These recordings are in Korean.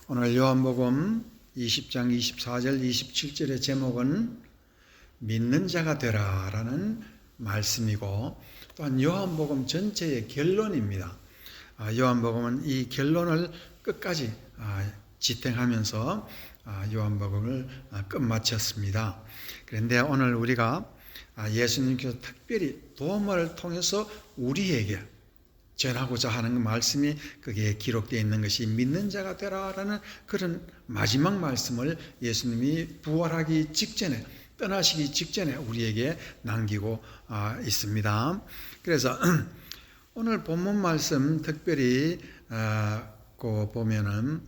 오늘 요한복음 20장 24절 27절의 제목은 믿는 자가 되라 라는 말씀이고, 또한 요한복음 전체의 결론입니다. 요한복음은 이 결론을 끝까지 지탱하면서 요한복음을 끝마쳤습니다. 그런데 오늘 우리가 예수님께서 특별히 도마를 통해서 우리에게 전하고자 하는 말씀이 거기에 기록되어 있는 것이 믿는 자가 되라라는 그런 마지막 말씀을 예수님이 부활하기 직전에, 떠나시기 직전에 우리에게 남기고 있습니다. 그래서 오늘 본문 말씀 특별히 보면은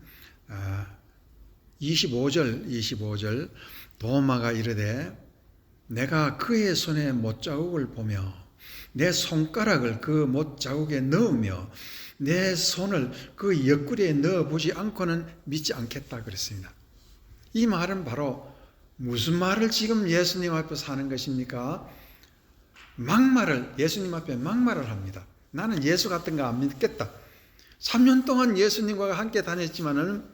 25절 도마가 이르되 내가 그의 손에 못자국을 보며 내 손가락을 그 못자국에 넣으며 내 손을 그 옆구리에 넣어보지 않고는 믿지 않겠다 그랬습니다. 이 말은 바로 무슨 말을 지금 예수님 앞에서 하는 것입니까? 예수님 앞에 막말을 합니다. 나는 예수 같은 거 안 믿겠다. 3년 동안 예수님과 함께 다녔지만은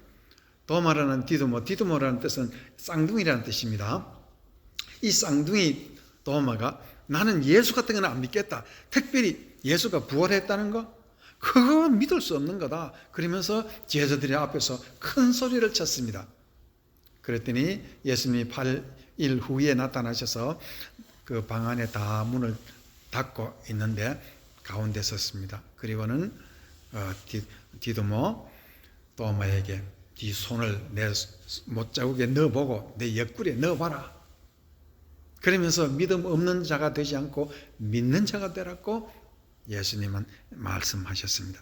도마라는 디두모라는 뜻은 쌍둥이라는 뜻입니다. 이 쌍둥이 도마가 나는 예수 같은 건 안 믿겠다. 특별히 예수가 부활했다는 거? 그거 믿을 수 없는 거다. 그러면서 제자들의 앞에서 큰 소리를 쳤습니다. 그랬더니 예수님이 8일 후에 나타나셔서 그 방 안에 다 문을 닫고 있는데 가운데 섰습니다. 그리고는 디두모 도마에게 네 손을 내 못자국에 넣어보고 내 옆구리에 넣어봐라. 그러면서 믿음 없는 자가 되지 않고 믿는 자가 되라고 예수님은 말씀하셨습니다.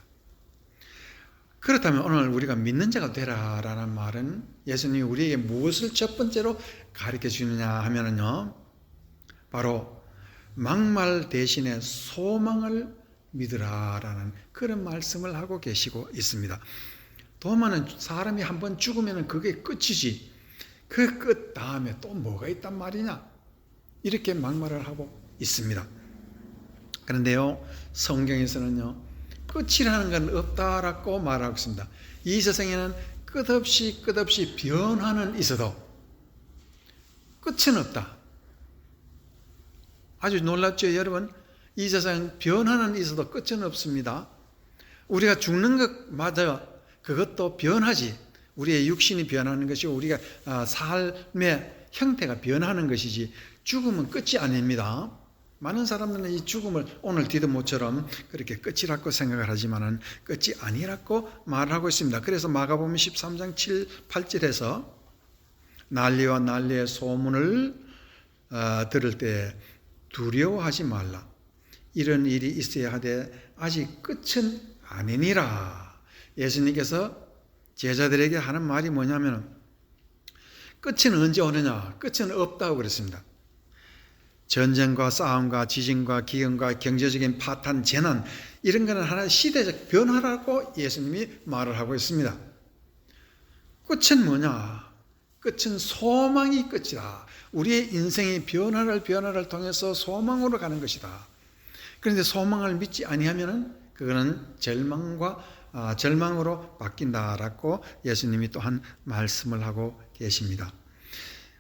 그렇다면 오늘 우리가 믿는 자가 되라라는 말은 예수님이 우리에게 무엇을 첫 번째로 가르쳐 주느냐 하면은요, 바로 막말 대신에 소망을 믿으라라는 그런 말씀을 하고 계시고 있습니다. 도마는 사람이 한번 죽으면 그게 끝이지, 그 끝 다음에 또 뭐가 있단 말이냐, 이렇게 막말을 하고 있습니다. 그런데요, 성경에서는요, 끝이라는 건 없다라고 말하고 있습니다. 이 세상에는 끝없이 변화는 있어도 끝은 없다. 아주 놀랍죠, 여러분? 이 세상은 변화는 있어도 끝은 없습니다. 우리가 죽는 것마저 그것도 변하지. 우리의 육신이 변하는 것이고 우리가 삶의 형태가 변하는 것이지 죽음은 끝이 아닙니다. 많은 사람들은 이 죽음을 오늘 디두모처럼 그렇게 끝이라고 생각을 하지만은 끝이 아니라고 말하고 있습니다. 그래서 마가복음 13장 7, 8절에서 난리와 난리의 소문을 들을 때 두려워하지 말라. 이런 일이 있어야 하되 아직 끝은 아니니라. 예수님께서 제자들에게 하는 말이 뭐냐면 끝은 언제 오느냐? 끝은 없다고 그랬습니다. 전쟁과 싸움과 지진과 기근과 경제적인 파탄, 재난, 이런 거는 하나의 시대적 변화라고 예수님이 말을 하고 있습니다. 끝은 뭐냐? 끝은 소망이 끝이다. 우리의 인생의 변화를 통해서 소망으로 가는 것이다. 그런데 소망을 믿지 아니하면은 그거는 절망으로 바뀐다라고 예수님이 또한 말씀을 하고 계십니다.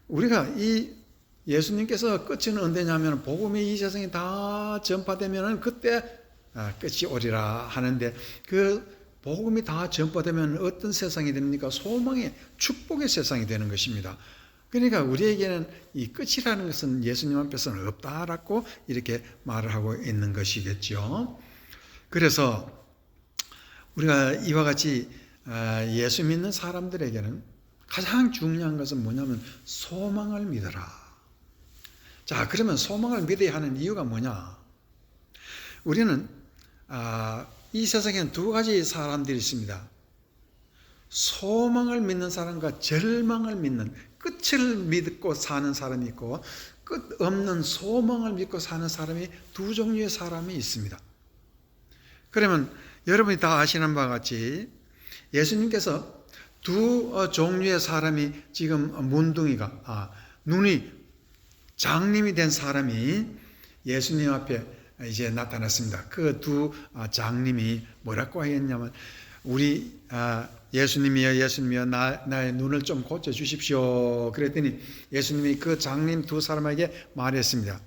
우리가 이 예수님께서 끝은 언제냐면 복음이 이 세상에 다 전파되면 그때 끝이 오리라 하는데, 그 복음이 다 전파되면 어떤 세상이 됩니까? 소망의 축복의 세상이 되는 것입니다. 그러니까 우리에게는 이 끝이라는 것은 예수님 앞에서는 없다라고 이렇게 말을 하고 있는 것이겠죠. 그래서 우리가 이와 같이 예수 믿는 사람들에게는 가장 중요한 것은 뭐냐면 소망을 믿어라. 자, 그러면 소망을 믿어야 하는 이유가 뭐냐? 우리는 이 세상에는 두 가지 사람들이 있습니다. 소망을 믿는 사람과 절망을 믿는, 끝을 믿고 사는 사람이 있고 끝 없는 소망을 믿고 사는 사람이 두 종류의 사람이 있습니다. 그러면 여러분이 다 아시는 바와 같이 예수님께서 두 종류의 사람이 지금 눈이 장님이 된 사람이 예수님 앞에 이제 나타났습니다. 그 두 장님이 뭐라고 했냐면 우리 예수님이여 예수님이여 나의 눈을 좀 고쳐주십시오. 그랬더니 예수님이 그 장님 두 사람에게 말했습니다.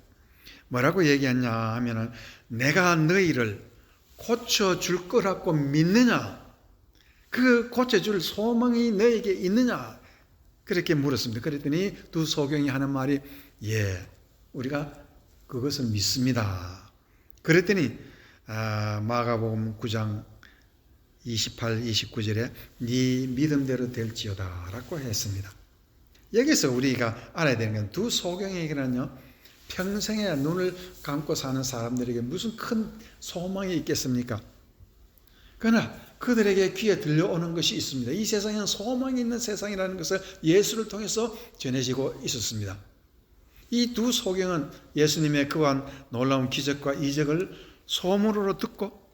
뭐라고 얘기했냐 하면은 내가 너희를 고쳐줄 거라고 믿느냐? 그 고쳐줄 소망이 너에게 있느냐? 그렇게 물었습니다. 그랬더니 두 소경이 하는 말이 예, 우리가 그것을 믿습니다. 그랬더니 마가복음 9장 28, 29절에 네 믿음대로 될지어다 라고 했습니다. 여기서 우리가 알아야 되는 건 두 소경에게는요, 평생에 눈을 감고 사는 사람들에게 무슨 큰 소망이 있겠습니까? 그러나 그들에게 귀에 들려오는 것이 있습니다. 이 세상에는 소망이 있는 세상이라는 것을 예수를 통해서 전해지고 있었습니다. 이 두 소경은 예수님의 그한 놀라운 기적과 이적을 소문으로 듣고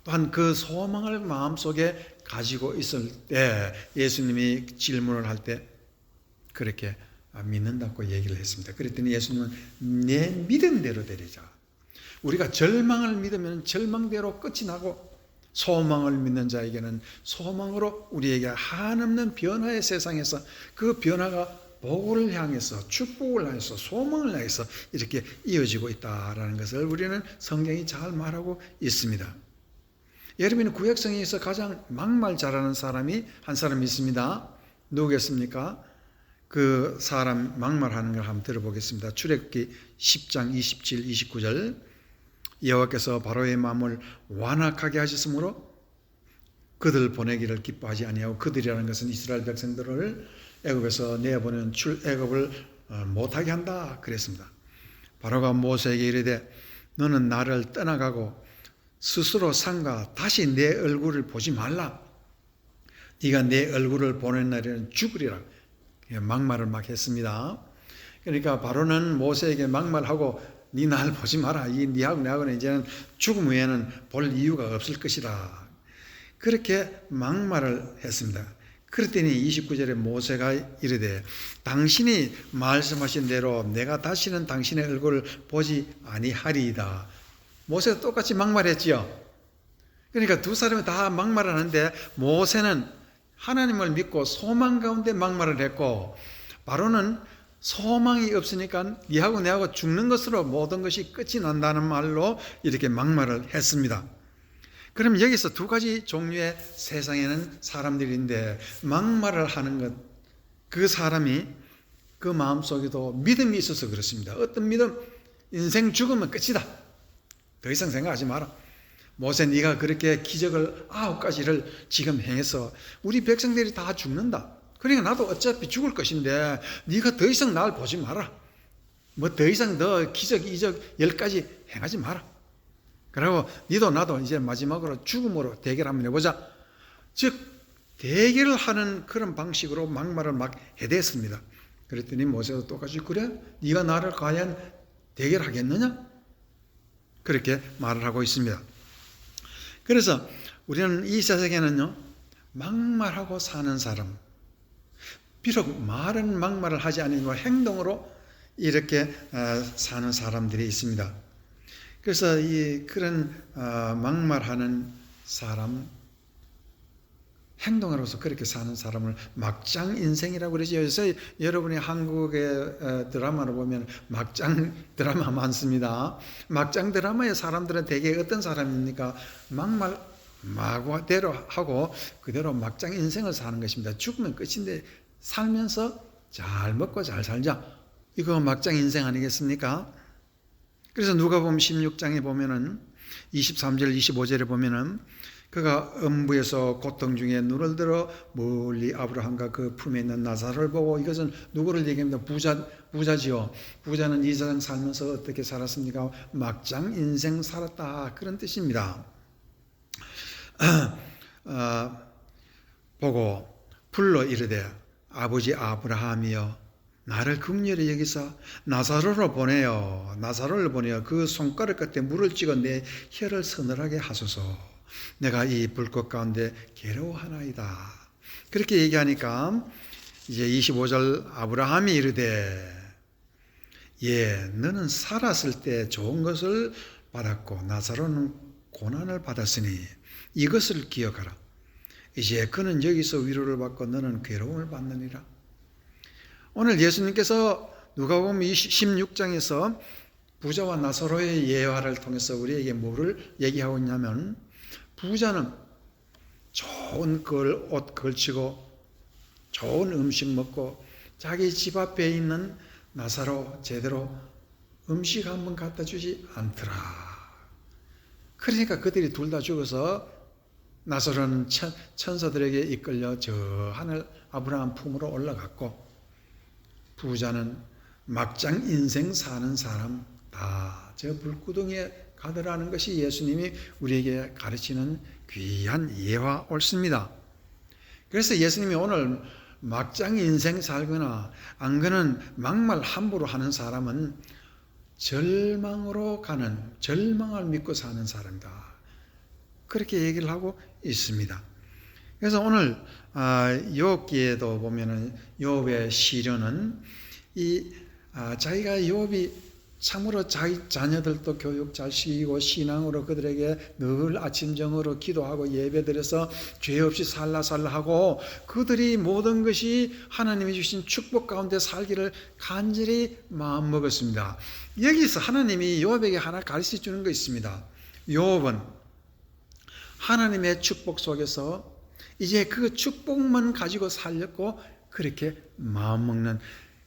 또한 그 소망을 마음속에 가지고 있을 때 예수님이 질문을 할 때 그렇게 믿는다고 얘기를 했습니다. 그랬더니 예수님은 내 믿음대로 되리자. 우리가 절망을 믿으면 절망대로 끝이 나고 소망을 믿는 자에게는 소망으로 우리에게 한없는 변화의 세상에서 그 변화가 복을 향해서 축복을 향해서 소망을 향해서 이렇게 이어지고 있다라는 것을 우리는 성경이 잘 말하고 있습니다. 여러분은 구약성에서 가장 막말 잘하는 사람이 한 사람이 있습니다. 누구겠습니까? 그 사람 막말하는 걸 한번 들어보겠습니다. 출애굽기 10장 27, 29절 여호와께서 바로의 마음을 완악하게 하셨으므로 그들 보내기를 기뻐하지 아니하고 그들이라는 것은 이스라엘 백성들을 애굽에서 내보낸 출애굽을 못하게 한다 그랬습니다. 바로가 모세에게 이르되 너는 나를 떠나가고 스스로 삼가 다시 내 얼굴을 보지 말라. 네가 내 얼굴을 보는 날에는 죽으리라. 막말을 막 했습니다. 그러니까 바로는 모세에게 막말하고 네 날 보지 마라. 네하고 내하고는 이제는 죽음 후에는 볼 이유가 없을 것이다. 그렇게 막말을 했습니다. 그랬더니 29절에 모세가 이르되 당신이 말씀하신 대로 내가 다시는 당신의 얼굴을 보지 아니하리이다. 모세가 똑같이 막말했지요. 그러니까 두 사람이 다 막말을 하는데 모세는 하나님을 믿고 소망 가운데 막말을 했고 바로는 소망이 없으니까 네하고 내하고 죽는 것으로 모든 것이 끝이 난다는 말로 이렇게 막말을 했습니다. 그럼 여기서 두 가지 종류의 세상에는 사람들인데 막말을 하는 것, 그 사람이 그 마음속에도 믿음이 있어서 그렇습니다. 어떤 믿음? 인생 죽으면 끝이다. 더 이상 생각하지 마라. 모세 네가 그렇게 기적을 9가지를 지금 행해서 우리 백성들이 다 죽는다. 그러니까 나도 어차피 죽을 것인데 네가 더 이상 날 보지 마라. 뭐 더 이상 너 기적, 이적 10가지 행하지 마라. 그리고 니도 나도 이제 마지막으로 죽음으로 대결 한번 해보자. 즉 대결을 하는 그런 방식으로 막말을 막 해댔습니다. 그랬더니 모세도 똑같이 그래? 네가 나를 과연 대결하겠느냐? 그렇게 말을 하고 있습니다. 그래서 우리는 이 세상에는요, 막말하고 사는 사람, 비록 말은 막말을 하지 않으면 행동으로 이렇게 사는 사람들이 있습니다. 그래서 그런 막말하는 사람, 행동으로서 그렇게 사는 사람을 막장 인생이라고 그러죠. 그래서 여러분이 한국의 드라마를 보면 막장 드라마 많습니다. 막장 드라마의 사람들은 대개 어떤 사람입니까? 막말 마구대로 하고 그대로 막장 인생을 사는 것입니다. 죽으면 끝인데 살면서 잘 먹고 잘 살자. 이거 막장 인생 아니겠습니까? 그래서 누가복음 16장에 보면은 23절 25절에 보면은 그가 음부에서 고통 중에 눈을 들어 멀리 아브라함과 그 품에 있는 나사로를 보고, 이것은 누구를 얘기합니다? 부자지요. 부자는 이 세상 살면서 어떻게 살았습니까? 막장 인생 살았다, 그런 뜻입니다. 보고 불러 이르되 아버지 아브라함이여 나를 긍휼히 여기사 나사로를 보내어 그 손가락 끝에 물을 찍어 내 혀를 서늘하게 하소서. 내가 이 불꽃 가운데 괴로워하나이다. 그렇게 얘기하니까 이제 25절 아브라함이 이르되 너는 살았을 때 좋은 것을 받았고 나사로는 고난을 받았으니 이것을 기억하라. 이제 그는 여기서 위로를 받고 너는 괴로움을 받느니라. 오늘 예수님께서 누가복음 16장에서 부자와 나사로의 예화를 통해서 우리에게 뭐를 얘기하고 있냐면, 부자는 좋은 옷 걸치고 좋은 음식 먹고 자기 집 앞에 있는 나사로 제대로 음식 한번 갖다 주지 않더라. 그러니까 그들이 둘 다 죽어서 나사로는 천사들에게 이끌려 저 하늘 아브라함 품으로 올라갔고, 부자는 막장 인생 사는 사람 다 저 불구덩이에 가더라는 것이 예수님이 우리에게 가르치는 귀한 예화 옳습니다. 그래서 예수님이 오늘 막장 인생 살거나 안 그는 막말 함부로 하는 사람은 절망으로 가는, 절망을 믿고 사는 사람이다, 그렇게 얘기를 하고 있습니다. 그래서 오늘 욥기에도 보면은 욥의 시련은 자기가 욥이 참으로 자기 자녀들도 교육 잘 시키고 신앙으로 그들에게 늘 아침정오로 기도하고 예배드려서 죄 없이 살라 하고 그들이 모든 것이 하나님이 주신 축복 가운데 살기를 간절히 마음먹었습니다. 여기서 하나님이 욥에게 하나 가르쳐 주는 거 있습니다. 욥은 하나님의 축복 속에서 이제 그 축복만 가지고 살렸고 그렇게 마음먹는,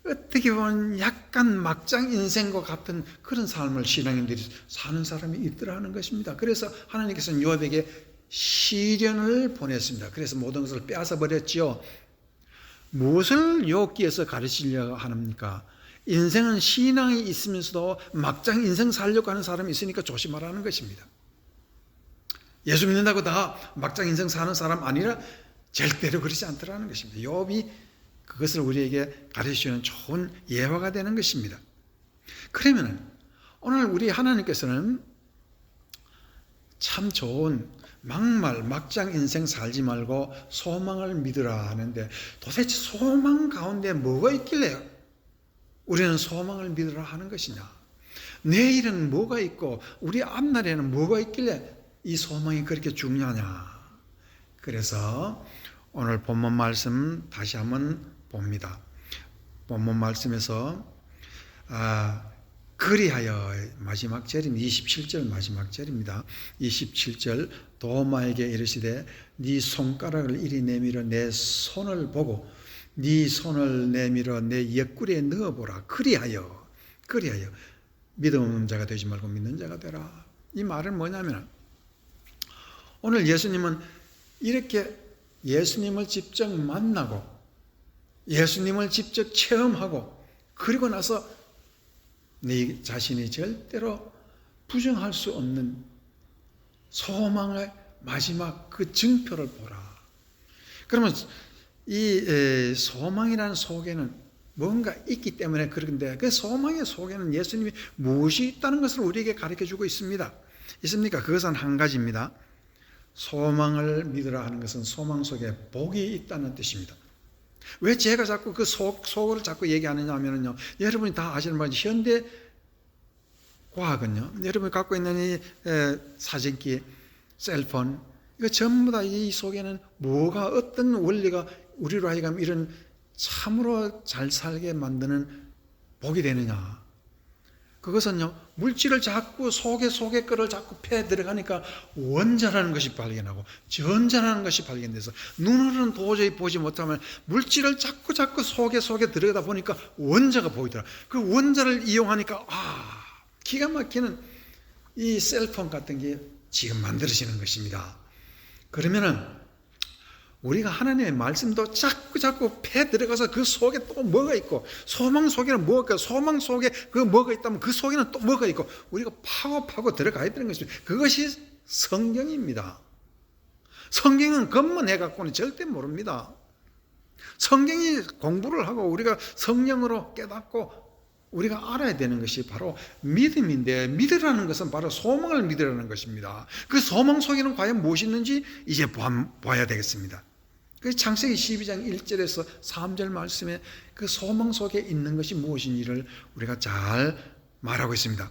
어떻게 보면 약간 막장 인생과 같은 그런 삶을 신앙인들이 사는 사람이 있더라는 것입니다. 그래서 하나님께서는 욥에게 시련을 보냈습니다. 그래서 모든 것을 빼앗아 버렸지요. 무엇을 욥기에서 가르치려고 합니까? 인생은 신앙이 있으면서도 막장 인생 살려고 하는 사람이 있으니까 조심하라는 것입니다. 예수 믿는다고 다 막장 인생 사는 사람 아니라 절대로 그렇지 않더라는 것입니다. 욥이 그것을 우리에게 가르치는 좋은 예화가 되는 것입니다. 그러면 오늘 우리 하나님께서는 참 좋은 막장 인생 살지 말고 소망을 믿으라 하는데, 도대체 소망 가운데 뭐가 있길래 우리는 소망을 믿으라 하는 것이냐? 내일은 뭐가 있고 우리 앞날에는 뭐가 있길래 이 소망이 그렇게 중요하냐? 그래서 오늘 본문 말씀 다시 한번 봅니다. 본문 말씀에서 그리하여, 마지막 절입니다. 27절 마지막 절입니다. 27절, 도마에게 이르시되 네 손가락을 이리 내밀어 내 손을 보고 네 손을 내밀어 내 옆구리에 넣어보라. 그리하여 믿음 없는 자가 되지 말고 믿는 자가 되라. 이 말은 뭐냐면, 오늘 예수님은 이렇게 예수님을 직접 만나고 예수님을 직접 체험하고 그리고 나서 네 자신이 절대로 부정할 수 없는 소망의 마지막 그 증표를 보라. 그러면 이 소망이라는 속에는 뭔가 있기 때문에 그런데, 그 소망의 속에는 예수님이 무엇이 있다는 것을 우리에게 가르쳐주고 있습니다. 있습니까? 그것은 한 가지입니다. 소망을 믿으라 하는 것은 소망 속에 복이 있다는 뜻입니다. 왜 제가 자꾸 그 속을 자꾸 얘기하느냐 하면요, 여러분이 다 아시는 바는 현대 과학은요, 여러분이 갖고 있는 이 사진기, 셀폰, 이거 전부 다 이 속에는 뭐가, 어떤 원리가 우리로 하여금 이런 참으로 잘 살게 만드는 복이 되느냐? 그것은요, 물질을 자꾸 속에 거를 자꾸 패 들어가니까 원자라는 것이 발견하고 전자라는 것이 발견돼서 눈으로는 도저히 보지 못하면 물질을 자꾸 속에 들어가다 보니까 원자가 보이더라. 그 원자를 이용하니까 기가 막히는 이 셀폰 같은 게 지금 만들어지는 것입니다. 그러면은 우리가 하나님의 말씀도 자꾸 패 들어가서 그 속에 또 뭐가 있고, 소망 속에는 뭐가 있고, 소망 속에 그 뭐가 있다면 그 속에는 또 뭐가 있고, 우리가 파고 들어가야 되는 것입니다. 그것이 성경입니다. 성경은 겉만 해갖고는 절대 모릅니다. 성경이 공부를 하고 우리가 성령으로 깨닫고 우리가 알아야 되는 것이 바로 믿음인데, 믿으라는 것은 바로 소망을 믿으라는 것입니다. 그 소망 속에는 과연 무엇이 있는지 이제 봐야 되겠습니다. 그 창세기 12장 1절에서 3절 말씀에 그 소망 속에 있는 것이 무엇인지를 우리가 잘 말하고 있습니다.